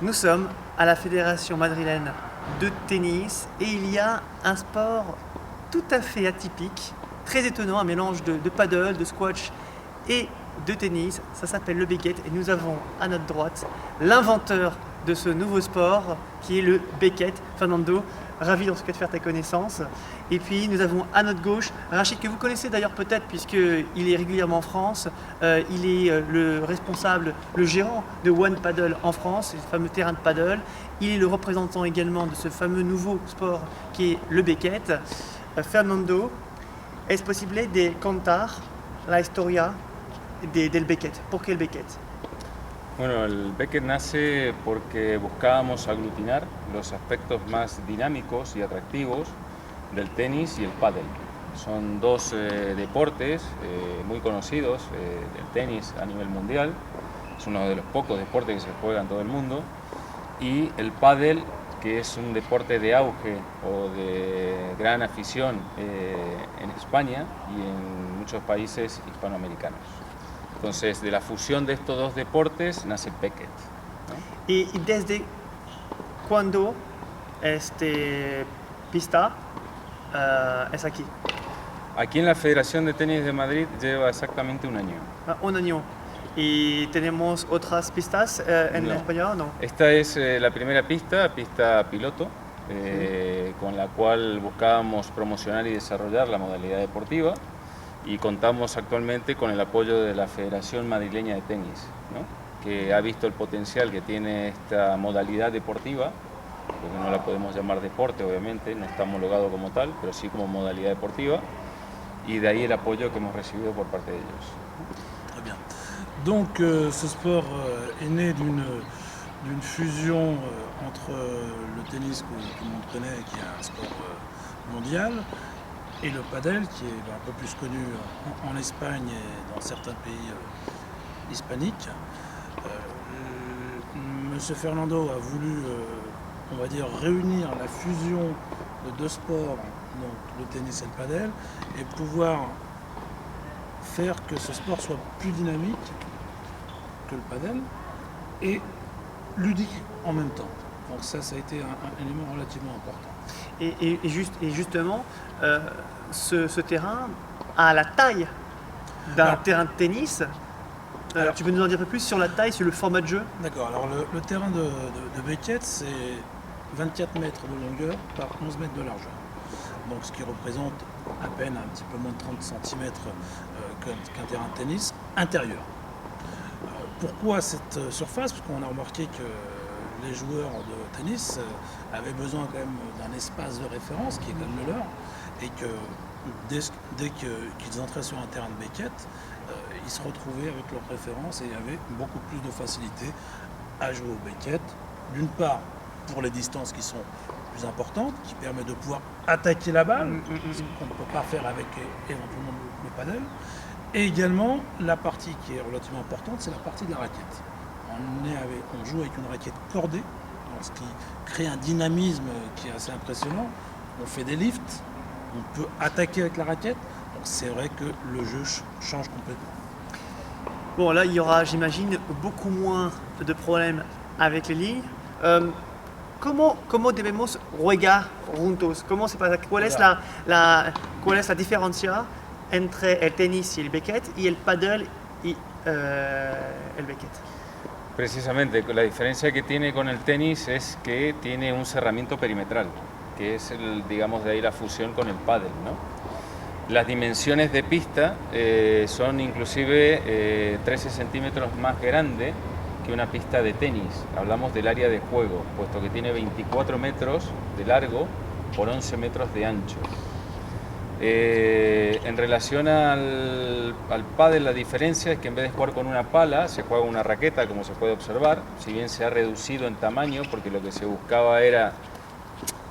Nous sommes à la Fédération madrilène de tennis et il y a un sport tout à fait atypique, très étonnant, un mélange de paddle, de squash et de tennis. Ça s'appelle le becket et nous avons à notre droite l'inventeur de ce nouveau sport qui est le becket, Fernando. Ravi en tout cas de faire ta connaissance. Et puis nous avons à notre gauche Rachid, que vous connaissez d'ailleurs peut-être puisqu'il est régulièrement en France. Il est le responsable, le gérant de One Paddle en France, le fameux terrain de paddle. Il est le représentant également de ce fameux nouveau sport qui est le becket. Fernando, ¿es posible de contar la historia del becket? ¿Por qué el becket? Bueno, el Becket nace porque buscábamos aglutinar los aspectos más dinámicos y atractivos del tenis y el pádel. Son dos deportes muy conocidos del tenis a nivel mundial. Es uno de los pocos deportes que se juega en todo el mundo. Y el pádel, que es un deporte de auge o de gran afición en España y en muchos países hispanoamericanos. Entonces, de la fusión de estos dos deportes nace el becket, ¿no? ¿Y desde cuándo este pista es aquí? Aquí en la Federación de Tenis de Madrid lleva exactamente un año. Un año. ¿Y tenemos otras pistas en No. español? No. Esta es la primera pista piloto, con la cual buscábamos promocionar y desarrollar la modalidad deportiva. Y contamos actualmente con el apoyo de la Federación Madrileña de Tenis, ¿no? Que ha visto el potencial que tiene esta modalidad deportiva, porque no la podemos llamar deporte obviamente, no está homologado como tal, pero sí como modalidad deportiva, y de ahí el apoyo que hemos recibido por parte de ellos. Très bien. Donc ce sport est né d'une fusion entre le tennis que tout le monde connaît, qui est un sport mondial, et le padel, qui est un peu plus connu en Espagne et dans certains pays hispaniques. Monsieur Fernando a voulu, on va dire, réunir la fusion de deux sports, donc le tennis et le padel, et pouvoir faire que ce sport soit plus dynamique que le padel et ludique en même temps. Donc ça a été un élément relativement important. Et justement, ce terrain a la taille d'un terrain de tennis. Alors, tu peux nous en dire un peu plus sur la taille, sur le format de jeu? D'accord, alors le terrain de becket, c'est 24 mètres de longueur par 11 mètres de largeur. Donc ce qui représente à peine un petit peu moins de 30 cm qu'un terrain de tennis intérieur. Pourquoi cette surface? Parce qu'on a remarqué que les joueurs de tennis avaient besoin quand même d'un espace de référence qui est quand même le leur, et que dès qu'ils entraient sur un terrain de becket, ils se retrouvaient avec leurs références et avaient beaucoup plus de facilité à jouer au becket. D'une part, pour les distances qui sont plus importantes, qui permet de pouvoir attaquer la balle, ce qu'on ne peut pas faire avec éventuellement le padel. Et également, la partie qui est relativement importante, c'est la partie de la raquette. On joue avec une raquette cordée, ce qui crée un dynamisme qui est assez impressionnant. On fait des lifts, on peut attaquer avec la raquette, donc c'est vrai que le jeu change complètement. Bon, là, il y aura, j'imagine, beaucoup moins de problèmes avec les lignes. ¿Cómo debemos jugar juntos? ¿Cómo se pasa? ¿Cuál es la diferencia entre el tenis y el becket y el paddle y el becket? Precisamente, la diferencia que tiene con el tenis es que tiene un cerramiento perimetral, que es, digamos, de ahí la fusión con el pádel, ¿no? Las dimensiones de pista son inclusive 13 centímetros más grande que una pista de tenis. Hablamos del área de juego, puesto que tiene 24 metros de largo por 11 metros de ancho. En relación al pádel, la diferencia es que en vez de jugar con una pala, se juega con una raqueta, como se puede observar. Si bien se ha reducido en tamaño, porque lo que se buscaba era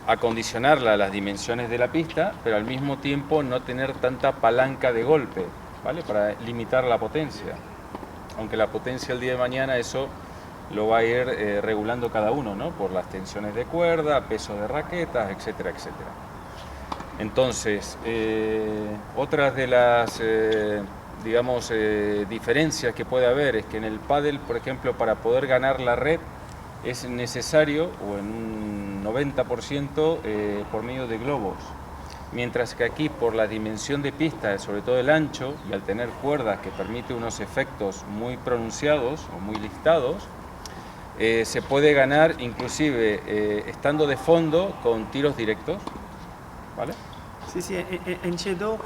acondicionarla a las dimensiones de la pista, pero al mismo tiempo no tener tanta palanca de golpe, ¿vale? Para limitar la potencia. Aunque la potencia el día de mañana eso lo va a ir regulando cada uno, ¿no? Por las tensiones de cuerda, peso de raquetas, etcétera, etcétera. Entonces, otras de las digamos, diferencias que puede haber es que en el pádel, por ejemplo, para poder ganar la red es necesario, o en un 90%, por medio de globos. Mientras que aquí, por la dimensión de pista, sobre todo el ancho, y al tener cuerdas que permite unos efectos muy pronunciados o muy listados, se puede ganar inclusive estando de fondo con tiros directos, ¿vale? Si, si, Enchedo,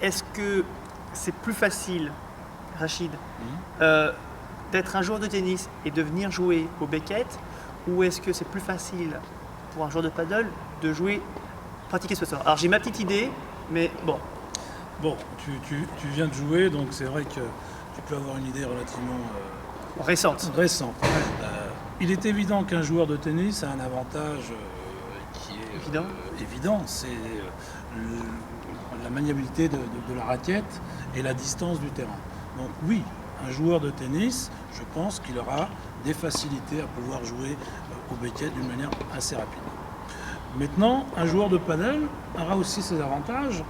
est-ce que c'est plus facile, Rachid, d'être un joueur de tennis et de venir jouer au Beckett, ou est-ce que c'est plus facile pour un joueur de paddle de jouer, pratiquer ce sport? Alors j'ai ma petite idée, mais bon. Bon, tu viens de jouer, donc c'est vrai que tu peux avoir une idée relativement Récente. récente. Il est évident qu'un joueur de tennis a un avantage qui est évident, c'est la maniabilité de la raquette et la distance du terrain. Donc oui, un joueur de tennis, je pense qu'il aura des facilités à pouvoir jouer au Beckett d'une manière assez rapide. Maintenant, un joueur de paddle aura aussi ses avantages,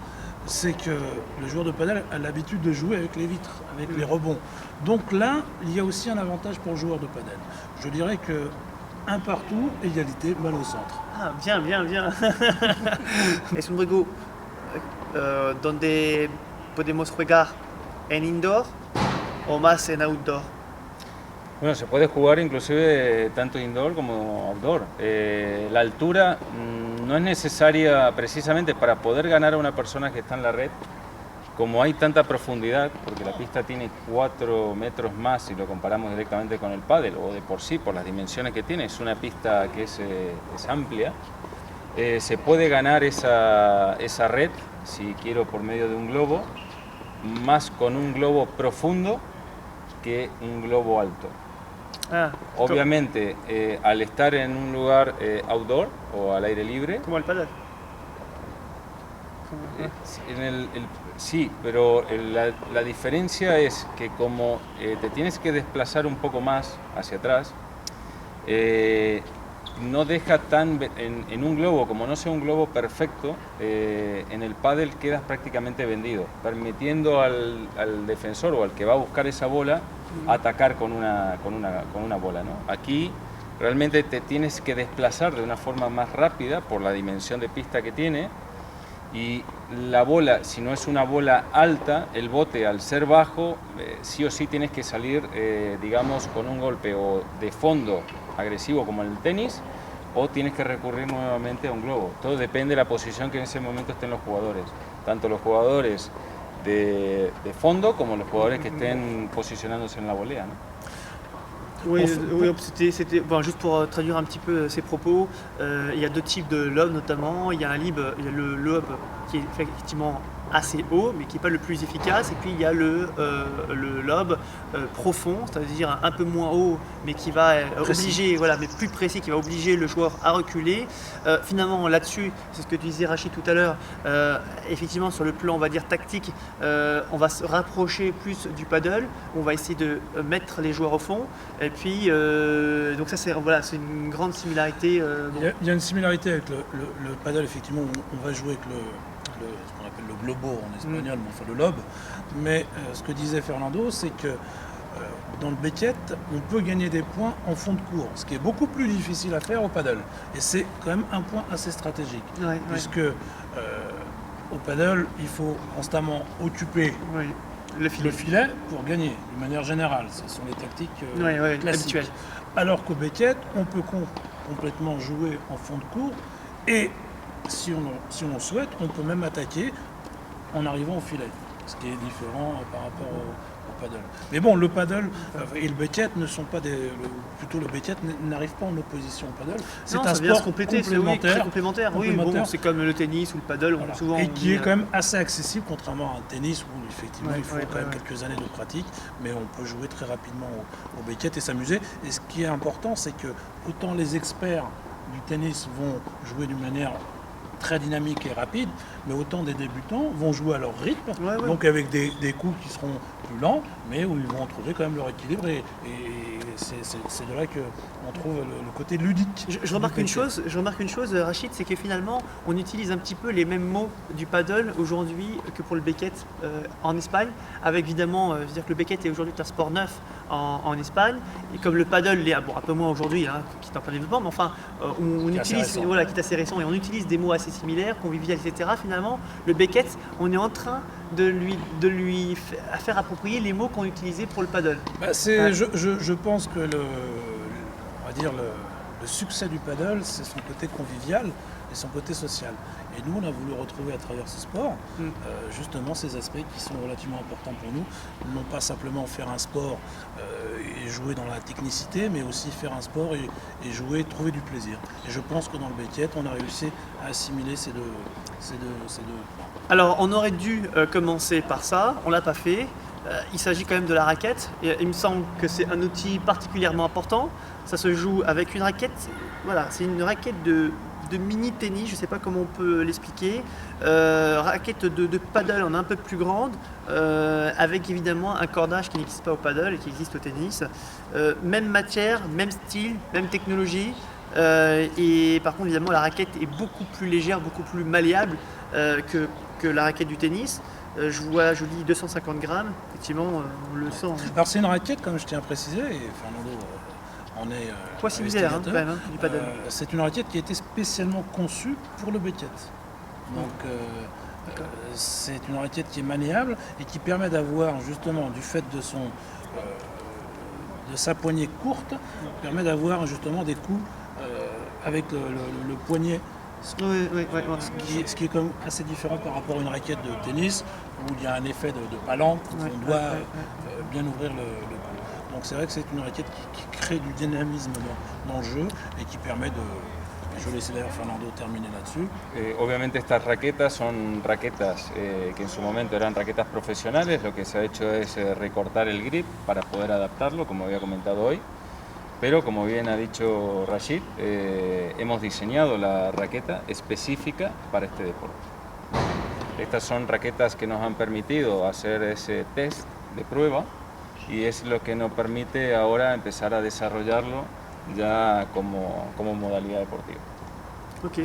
c'est que le joueur de paddle a l'habitude de jouer avec les vitres, avec les rebonds. Donc là, il y a aussi un avantage pour le joueur de paddle. Je dirais que un partout, égalité, balle au centre. Ah, bien, bien, bien. Es un juego donde podemos jugar en indoor o más en outdoor. Bueno, se puede jugar inclusive tanto indoor como outdoor. La altura no es necesaria precisamente para poder ganar a una persona que está en la red. Como hay tanta profundidad, porque la pista tiene 4 metros más si lo comparamos directamente con el pádel, o de por sí, por las dimensiones que tiene, es una pista que es amplia, se puede ganar esa red, si quiero, por medio de un globo, más con un globo profundo que un globo alto. Ah, Obviamente, al estar en un lugar outdoor o al aire libre, como el paddle. sí, pero la diferencia es que como te tienes que desplazar un poco más hacia atrás, no deja en un globo, como no sea un globo perfecto, en el pádel quedas prácticamente vendido, permitiendo al defensor o al que va a buscar esa bola atacar con una bola, ¿no? Aquí realmente te tienes que desplazar de una forma más rápida por la dimensión de pista que tiene, y la bola, si no es una bola alta, el bote al ser bajo, sí o sí tienes que salir, digamos, con un golpe o de fondo agresivo como en el tenis, o tienes que recurrir nuevamente a un globo. Todo depende de la posición que en ese momento estén los jugadores, tanto los jugadores de fondo como los jugadores que estén posicionándose en la volea, ¿no? Oui, oui, c'était bon, juste pour traduire un petit peu ces propos, il y a deux types de lob notamment. Il y a il y a le lob qui est effectivement assez haut, mais qui n'est pas le plus efficace. Et puis il y a le lob profond, c'est-à-dire un peu moins haut, mais qui va obliger, voilà, mais plus précis, qui va obliger le joueur à reculer. Finalement, là-dessus, c'est ce que tu disais Rachid tout à l'heure. Effectivement, sur le plan, on va dire tactique, on va se rapprocher plus du paddle. On va essayer de mettre les joueurs au fond. Et puis, donc ça, c'est voilà, c'est une grande similarité. Bon. Il y a une similarité avec le paddle, effectivement, on va jouer avec ce qu'on appelle le globo en espagnol, mais enfin le lob. Mais ce que disait Fernando, c'est que dans le Beckett, on peut gagner des points en fond de cours, ce qui est beaucoup plus difficile à faire au paddle. Et c'est quand même un point assez stratégique, puisque au paddle, il faut constamment occuper le filet pour gagner, de manière générale. Ce sont les tactiques classiques. Habituelles. Alors qu'au Beckett, on peut complètement jouer en fond de cours et si on souhaite, on peut même attaquer en arrivant au filet, ce qui est différent par rapport au paddle. Mais bon, le paddle et le Beckett ne sont pas plutôt le Beckett n'arrive pas en opposition au paddle. C'est un sport complémentaire. Oui, bon, c'est comme le tennis ou le paddle, voilà. Souvent. Et qui est quand même assez accessible, contrairement à un tennis où effectivement il faut quand même quelques années de pratique, mais on peut jouer très rapidement au Beckett et s'amuser. Et ce qui est important, c'est que autant les experts du tennis vont jouer d'une manière très dynamique et rapide, mais autant des débutants vont jouer à leur rythme, Ouais, ouais. donc avec des coups qui seront plus lents, mais où ils vont trouver quand même leur équilibre, et c'est de là qu'on trouve le côté ludique. Je remarque une chose, Rachid, c'est que finalement, on utilise un petit peu les mêmes mots du paddle aujourd'hui que pour le becket en Espagne, avec évidemment, je veux dire que le becket est aujourd'hui un sport neuf en Espagne, et comme le paddle l'est un peu moins aujourd'hui, hein, qui est en plein développement, mais enfin, on Qui est assez utilise, récent. voilà, qui est assez récent, et on utilise des mots assez similaires, convivial, etc. Finalement, le becket, on est en train de lui faire approprier les mots qu'on utilisait pour le paddle. Bah, Ouais. je pense que on va dire le succès du paddle, c'est son côté convivial et son côté social. Et nous, on a voulu retrouver à travers ce sport justement ces aspects qui sont relativement importants pour nous. Non pas simplement faire un sport et jouer dans la technicité, mais aussi faire un sport et jouer, trouver du plaisir. Et je pense que dans le becket, on a réussi à assimiler ces deux points. Alors, on aurait dû commencer par ça, on l'a pas fait. Il s'agit quand même de la raquette, et il me semble que c'est un outil particulièrement important. Ça se joue avec une raquette, voilà, c'est une raquette de mini-tennis, je ne sais pas comment on peut l'expliquer. Raquette de paddle en un peu plus grande, avec évidemment un cordage qui n'existe pas au paddle et qui existe au tennis. Même matière, même style, même technologie. Et par contre, évidemment, la raquette est beaucoup plus légère, beaucoup plus malléable que la raquette du tennis. Je lis 250 grammes, effectivement, on le sent. Alors c'est une raquette, comme je tiens à préciser, et Fernando en est Poids similaire, hein, quand investigateur. même, hein, du paddle. C'est une raquette qui a été spécialement conçue pour le becket. Donc c'est une raquette qui est maniable et qui permet d'avoir justement, du fait de sa poignée courte, permet d'avoir justement des coups avec le poignet. Oui, oui, oui, oui. Ce qui est quand même assez différent par rapport à une raquette de tennis où il y a un effet de palanque, où Ouais, on doit ouais. bien ouvrir le coup. Donc c'est vrai que c'est une raquette qui crée du dynamisme dans le jeu et qui permet de... Je vais laisser d'ailleurs Fernando terminer là-dessus. Obviamente estas raquetas son raquetas que en su momento eran raquetas profesionales, lo que se ha hecho es recortar el grip para poder adaptarlo, como había comentado hoy. Pero como bien ha dicho Rachid, hemos diseñado la raqueta específica para este deporte. Estas son raquetas que nos han permitido hacer ese test de prueba y es lo que nos permite ahora empezar a desarrollarlo ya como modalidad deportiva. Ok.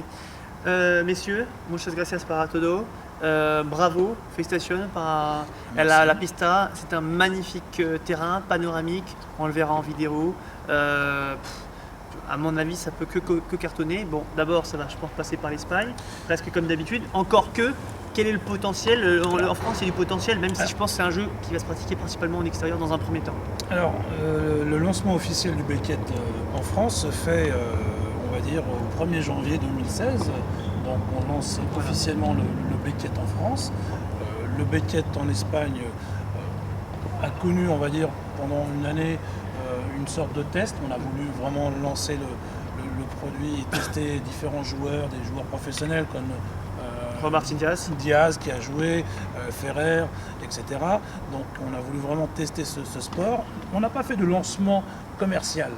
Messieurs, muchas gracias para todo. Bravo, félicitations par la pista. C'est un magnifique terrain panoramique. On le verra en vidéo. À mon avis, ça peut que cartonner. Bon, d'abord, ça va, je pense, passer par l'Espagne, presque comme d'habitude. Encore que, quel est le potentiel en France, il y a du potentiel, même si je pense que c'est un jeu qui va se pratiquer principalement en extérieur dans un premier temps. Alors, le lancement officiel du becket en France se fait, on va dire, au 1er janvier 2016. Donc on lance officiellement le becket en France. Le becket en Espagne a connu, on va dire, pendant une année, une sorte de test. On a voulu vraiment lancer le produit et tester différents joueurs, des joueurs professionnels comme Martin Diaz qui a joué, Ferrer, etc. Donc on a voulu vraiment tester ce sport. On n'a pas fait de lancement commercial.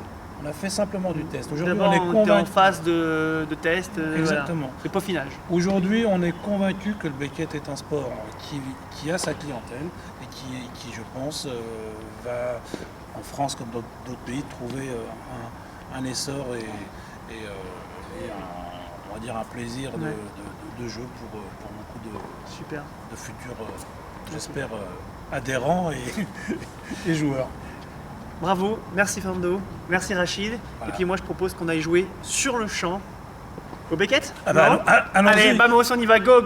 On a fait simplement du test. Aujourd'hui, on est était en convaincu. phase de test, Exactement. de peaufinage. Aujourd'hui, on est convaincu que le becket est un sport qui a sa clientèle et qui je pense, va, en France comme dans d'autres pays, trouver un essor et on va dire un plaisir de jeu pour beaucoup Super. de futurs, j'espère, adhérents et joueurs. Bravo, merci Fernando, merci Rachid. Voilà. Et puis moi je propose qu'on aille jouer sur le champ au becket. Ah bah, Non allons-y. Allez, vamos, on y va, go, go.